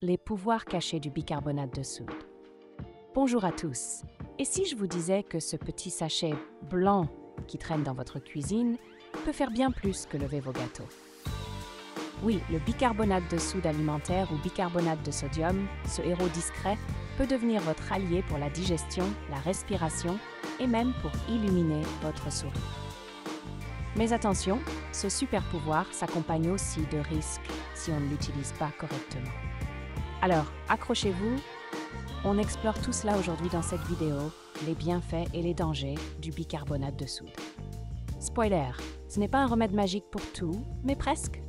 Les pouvoirs cachés du bicarbonate de soude. Bonjour à tous. Et si je vous disais que ce petit sachet blanc qui traîne dans votre cuisine peut faire bien plus que lever vos gâteaux? Oui, le bicarbonate de soude alimentaire ou bicarbonate de sodium, ce héros discret, peut devenir votre allié pour la digestion, la respiration et même pour illuminer votre sourire. Mais attention, ce super pouvoir s'accompagne aussi de risques si on ne l'utilise pas correctement. Alors, accrochez-vous, on explore tout cela aujourd'hui dans cette vidéo, les bienfaits et les dangers du bicarbonate de soude. Spoiler, ce n'est pas un remède magique pour tout, mais presque.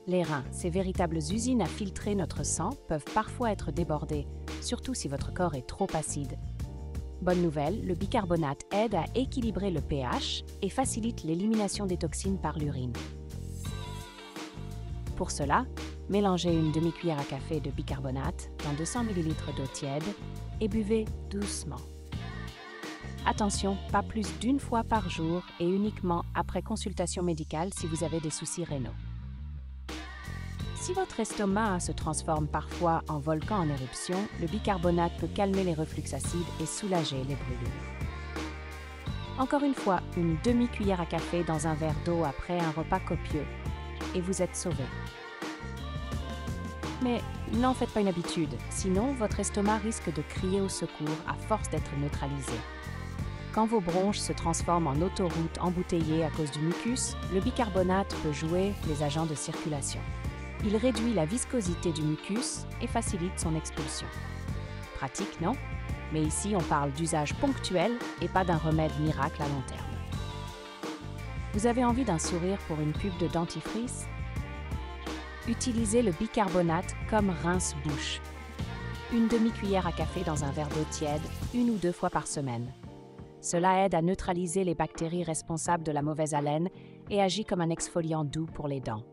Les reins, ces véritables usines à filtrer notre sang, peuvent parfois être débordés, surtout si votre corps est trop acide. Bonne nouvelle, le bicarbonate aide à équilibrer le pH et facilite l'élimination des toxines par l'urine. Pour cela, mélangez une demi-cuillère à café de bicarbonate dans 200 ml d'eau tiède et buvez doucement. Attention, pas plus d'une fois par jour et uniquement après consultation médicale si vous avez des soucis rénaux. Si votre estomac se transforme parfois en volcan en éruption, le bicarbonate peut calmer les reflux acides et soulager les brûlures. Encore une fois, une demi-cuillère à café dans un verre d'eau après un repas copieux et vous êtes sauvé. Mais n'en faites pas une habitude, sinon votre estomac risque de crier au secours à force d'être neutralisé. Quand vos bronches se transforment en autoroute embouteillée à cause du mucus, le bicarbonate peut jouer les agents de circulation. Il réduit la viscosité du mucus et facilite son expulsion. Pratique, non? Mais ici, on parle d'usage ponctuel et pas d'un remède miracle à long terme. Vous avez envie d'un sourire pour une pub de dentifrice? Utilisez le bicarbonate comme rince-bouche. Une demi-cuillère à café dans un verre d'eau tiède, 1 ou 2 fois par semaine. Cela aide à neutraliser les bactéries responsables de la mauvaise haleine et agit comme un exfoliant doux pour les dents.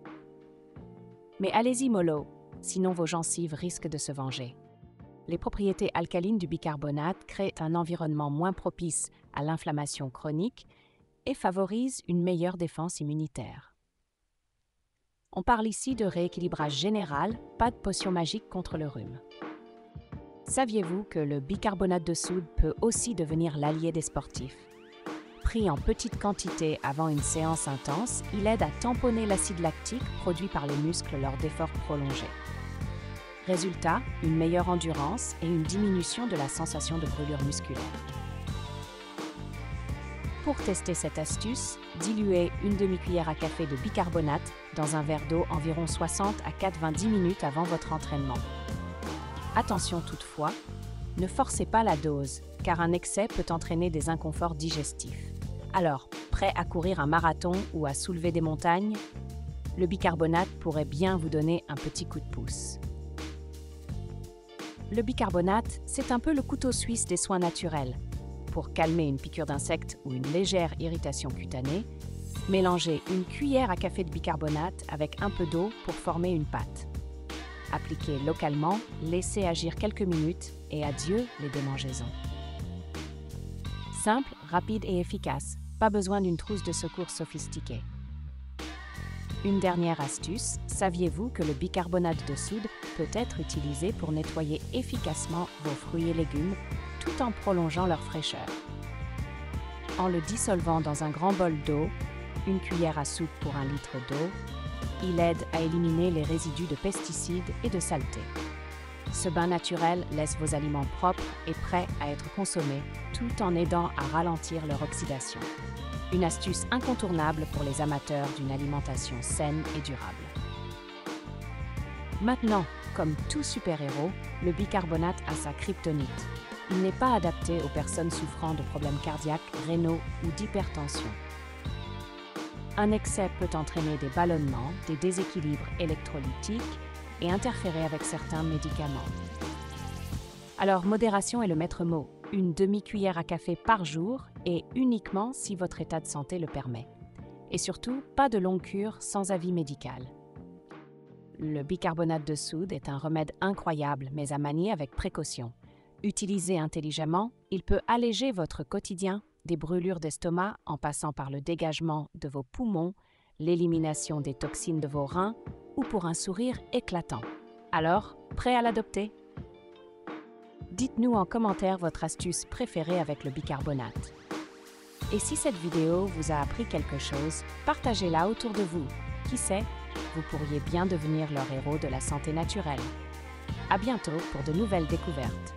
Mais allez-y mollo, sinon vos gencives risquent de se venger. Les propriétés alcalines du bicarbonate créent un environnement moins propice à l'inflammation chronique et favorisent une meilleure défense immunitaire. On parle ici de rééquilibrage général, pas de potion magique contre le rhume. Saviez-vous que le bicarbonate de soude peut aussi devenir l'allié des sportifs? Pris en petite quantité avant une séance intense, il aide à tamponner l'acide lactique produit par les muscles lors d'efforts prolongés. Résultat, une meilleure endurance et une diminution de la sensation de brûlure musculaire. Pour tester cette astuce, diluez une demi-cuillère à café de bicarbonate dans un verre d'eau environ 60 à 90 minutes avant votre entraînement. Attention toutefois, ne forcez pas la dose, car un excès peut entraîner des inconforts digestifs. Alors, prêt à courir un marathon ou à soulever des montagnes? Le bicarbonate pourrait bien vous donner un petit coup de pouce. Le bicarbonate, c'est un peu le couteau suisse des soins naturels. Pour calmer une piqûre d'insecte ou une légère irritation cutanée, mélangez une cuillère à café de bicarbonate avec un peu d'eau pour former une pâte. Appliquez localement, laissez agir quelques minutes et adieu les démangeaisons. Simple, rapide et efficace, pas besoin d'une trousse de secours sophistiquée. Une dernière astuce, saviez-vous que le bicarbonate de soude peut être utilisé pour nettoyer efficacement vos fruits et légumes tout en prolongeant leur fraîcheur? En le dissolvant dans un grand bol d'eau, une cuillère à soupe pour 1 litre d'eau, il aide à éliminer les résidus de pesticides et de saleté. Ce bain naturel laisse vos aliments propres et prêts à être consommés, tout en aidant à ralentir leur oxydation. Une astuce incontournable pour les amateurs d'une alimentation saine et durable. Maintenant, comme tout super-héros, le bicarbonate a sa kryptonite. Il n'est pas adapté aux personnes souffrant de problèmes cardiaques, rénaux ou d'hypertension. Un excès peut entraîner des ballonnements, des déséquilibres électrolytiques et interférer avec certains médicaments. Alors, modération est le maître mot. Une demi-cuillère à café par jour et uniquement si votre état de santé le permet. Et surtout, pas de longue cure sans avis médical. Le bicarbonate de soude est un remède incroyable, mais à manier avec précaution. Utilisé intelligemment, il peut alléger votre quotidien, des brûlures d'estomac en passant par le dégagement de vos poumons, l'élimination des toxines de vos reins ou pour un sourire éclatant. Alors, prêt à l'adopter? Dites-nous en commentaire votre astuce préférée avec le bicarbonate. Et si cette vidéo vous a appris quelque chose, partagez-la autour de vous. Qui sait, vous pourriez bien devenir leur héros de la santé naturelle. À bientôt pour de nouvelles découvertes.